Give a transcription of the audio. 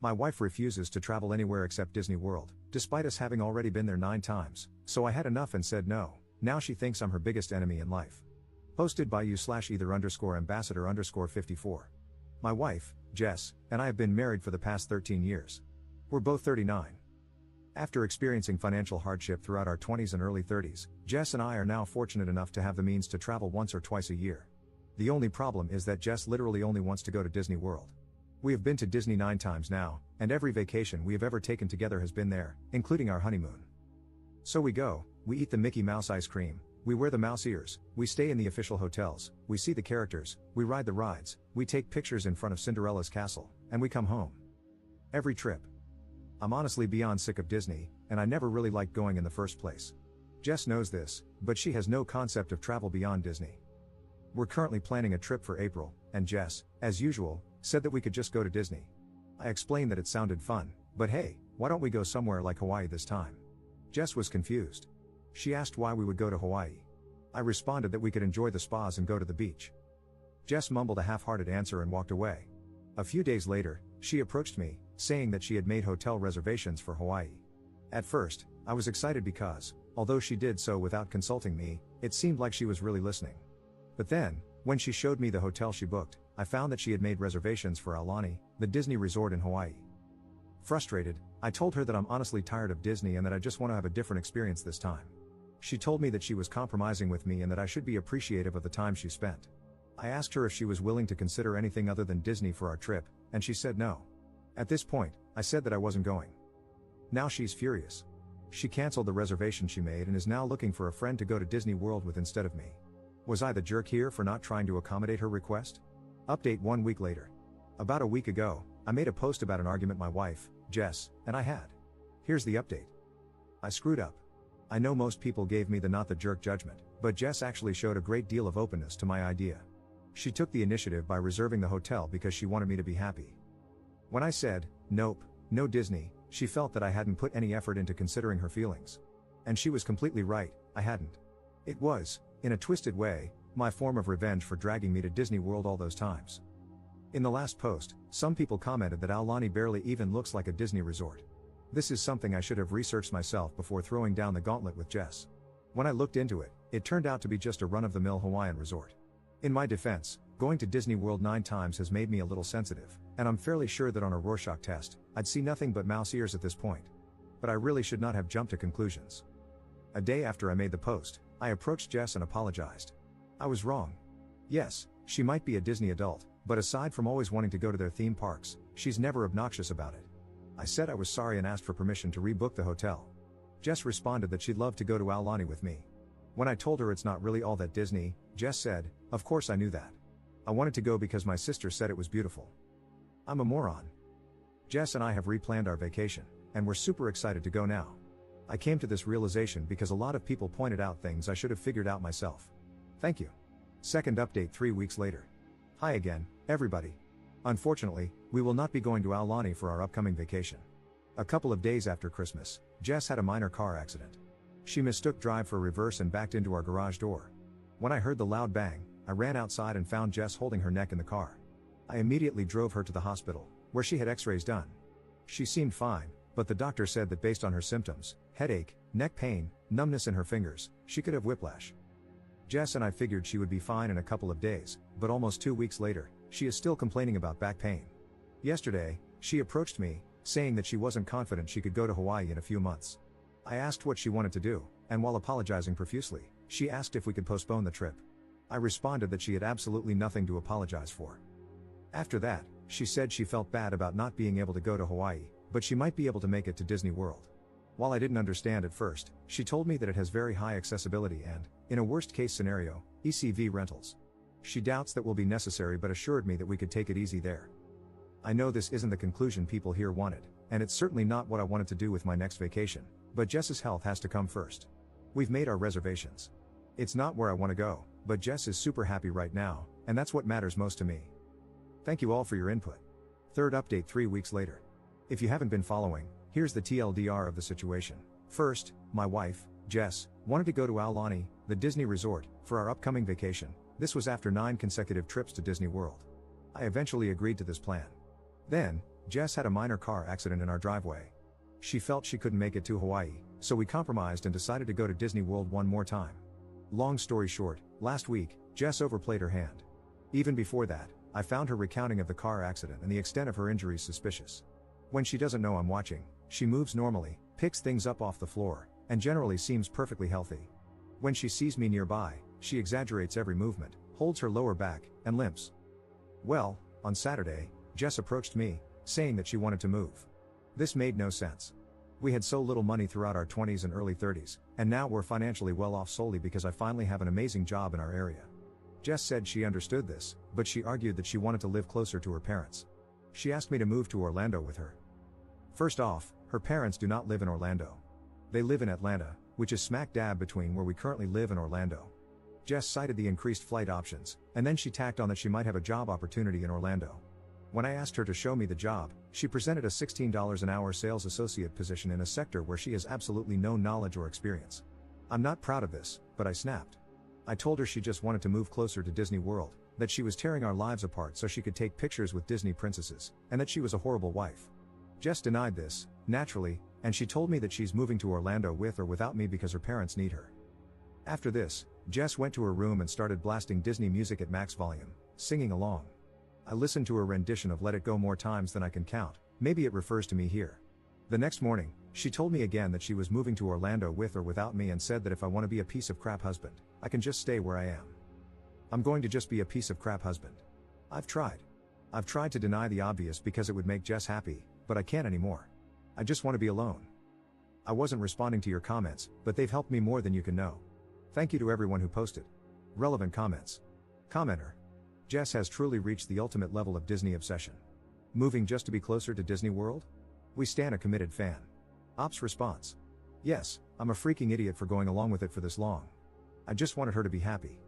My wife refuses to travel anywhere except Disney World, despite us having already been there 9 times, so I had enough and said no. Now she thinks I'm her biggest enemy in life. Posted by you/either_ambassador_54. My wife, Jess, and I have been married for the past 13 years. We're both 39. After experiencing financial hardship throughout our 20s and early 30s, Jess and I are now fortunate enough to have the means to travel once or twice a year. The only problem is that Jess literally only wants to go to Disney World. We have been to Disney 9 times now, and every vacation we have ever taken together has been there, including our honeymoon. So we go, we eat the Mickey Mouse ice cream, we wear the mouse ears, we stay in the official hotels, we see the characters, we ride the rides, we take pictures in front of Cinderella's castle, and we come home. Every trip. I'm honestly beyond sick of Disney, and I never really liked going in the first place. Jess knows this, but she has no concept of travel beyond Disney. We're currently planning a trip for April, and Jess, as usual, said that we could just go to Disney. I explained that it sounded fun, but hey, why don't we go somewhere like Hawaii this time? Jess was confused. She asked why we would go to Hawaii. I responded that we could enjoy the spas and go to the beach. Jess mumbled a half-hearted answer and walked away. A few days later, she approached me, saying that she had made hotel reservations for Hawaii. At first, I was excited because, although she did so without consulting me, it seemed like she was really listening. But then, when she showed me the hotel she booked, I found that she had made reservations for Aulani, the Disney resort in Hawaii. Frustrated, I told her that I'm honestly tired of Disney and that I just want to have a different experience this time. She told me that she was compromising with me and that I should be appreciative of the time she spent. I asked her if she was willing to consider anything other than Disney for our trip, and she said no. At this point, I said that I wasn't going. Now she's furious. She canceled the reservation she made and is now looking for a friend to go to Disney World with instead of me. Was I the jerk here for not trying to accommodate her request? Update 1 week later. About a week ago, I made a post about an argument my wife, Jess, and I had. Here's the update. I screwed up. I know most people gave me the not the jerk judgment, but Jess actually showed a great deal of openness to my idea. She took the initiative by reserving the hotel because she wanted me to be happy. When I said, nope, no Disney, she felt that I hadn't put any effort into considering her feelings. And she was completely right, I hadn't. It was, in a twisted way, my form of revenge for dragging me to Disney World all those times. In the last post, some people commented that Aulani barely even looks like a Disney resort. This is something I should have researched myself before throwing down the gauntlet with Jess. When I looked into it, it turned out to be just a run-of-the-mill Hawaiian resort. In my defense, going to Disney World 9 times has made me a little sensitive, and I'm fairly sure that on a Rorschach test, I'd see nothing but mouse ears at this point. But I really should not have jumped to conclusions. A day after I made the post, I approached Jess and apologized. I was wrong. Yes, she might be a Disney adult, but aside from always wanting to go to their theme parks, she's never obnoxious about it. I said I was sorry and asked for permission to rebook the hotel. Jess responded that she'd love to go to Aulani with me. When I told her it's not really all that Disney, Jess said, of course I knew that. I wanted to go because my sister said it was beautiful. I'm a moron. Jess and I have replanned our vacation, and we're super excited to go now. I came to this realization because a lot of people pointed out things I should have figured out myself. Thank you. Second update 3 weeks later. Hi again, everybody. Unfortunately, we will not be going to Aulani for our upcoming vacation. A couple of days after Christmas, Jess had a minor car accident. She mistook drive for reverse and backed into our garage door. When I heard the loud bang, I ran outside and found Jess holding her neck in the car. I immediately drove her to the hospital, where she had x-rays done. She seemed fine, but the doctor said that based on her symptoms, headache, neck pain, numbness in her fingers, she could have whiplash. Jess and I figured she would be fine in a couple of days, but almost 2 weeks later, she is still complaining about back pain. Yesterday, she approached me, saying that she wasn't confident she could go to Hawaii in a few months. I asked what she wanted to do, and while apologizing profusely, she asked if we could postpone the trip. I responded that she had absolutely nothing to apologize for. After that, she said she felt bad about not being able to go to Hawaii, but she might be able to make it to Disney World. While I didn't understand at first, she told me that it has very high accessibility and, in a worst-case scenario, ECV rentals. She doubts that will be necessary but assured me that we could take it easy there. I know this isn't the conclusion people here wanted, and it's certainly not what I wanted to do with my next vacation, but Jess's health has to come first. We've made our reservations. It's not where I want to go, but Jess is super happy right now, and that's what matters most to me. Thank you all for your input. Third update 3 weeks later. If you haven't been following, here's the TLDR of the situation. First, my wife, Jess, wanted to go to Aulani, the Disney resort, for our upcoming vacation. This was after 9 consecutive trips to Disney World. I eventually agreed to this plan. Then, Jess had a minor car accident in our driveway. She felt she couldn't make it to Hawaii, so we compromised and decided to go to Disney World one more time. Long story short, last week, Jess overplayed her hand. Even before that, I found her recounting of the car accident and the extent of her injuries suspicious. When she doesn't know I'm watching, she moves normally, picks things up off the floor, and generally seems perfectly healthy. When she sees me nearby, she exaggerates every movement, holds her lower back, and limps. Well, on Saturday, Jess approached me, saying that she wanted to move. This made no sense. We had so little money throughout our 20s and early 30s, and now we're financially well off solely because I finally have an amazing job in our area. Jess said she understood this, but she argued that she wanted to live closer to her parents. She asked me to move to Orlando with her. First off, her parents do not live in Orlando. They live in Atlanta, which is smack dab between where we currently live and Orlando. Jess cited the increased flight options, and then she tacked on that she might have a job opportunity in Orlando. When I asked her to show me the job, she presented a $16 an hour sales associate position in a sector where she has absolutely no knowledge or experience. I'm not proud of this, but I snapped. I told her she just wanted to move closer to Disney World, that she was tearing our lives apart so she could take pictures with Disney princesses, and that she was a horrible wife. Jess denied this, naturally, and she told me that she's moving to Orlando with or without me because her parents need her. After this, Jess went to her room and started blasting Disney music at max volume, singing along. I listened to her rendition of Let It Go more times than I can count, maybe it refers to me here. The next morning, she told me again that she was moving to Orlando with or without me and said that if I want to be a piece of crap husband, I can just stay where I am. I'm going to just be a piece of crap husband. I've tried to deny the obvious because it would make Jess happy, but I can't anymore. I just want to be alone. I wasn't responding to your comments, but they've helped me more than you can know. Thank you to everyone who posted relevant comments. Commenter: Jess has truly reached the ultimate level of Disney obsession. Moving just to be closer to Disney World? We stan a committed fan. Ops response: yes, I'm a freaking idiot for going along with it for this long. I just wanted her to be happy.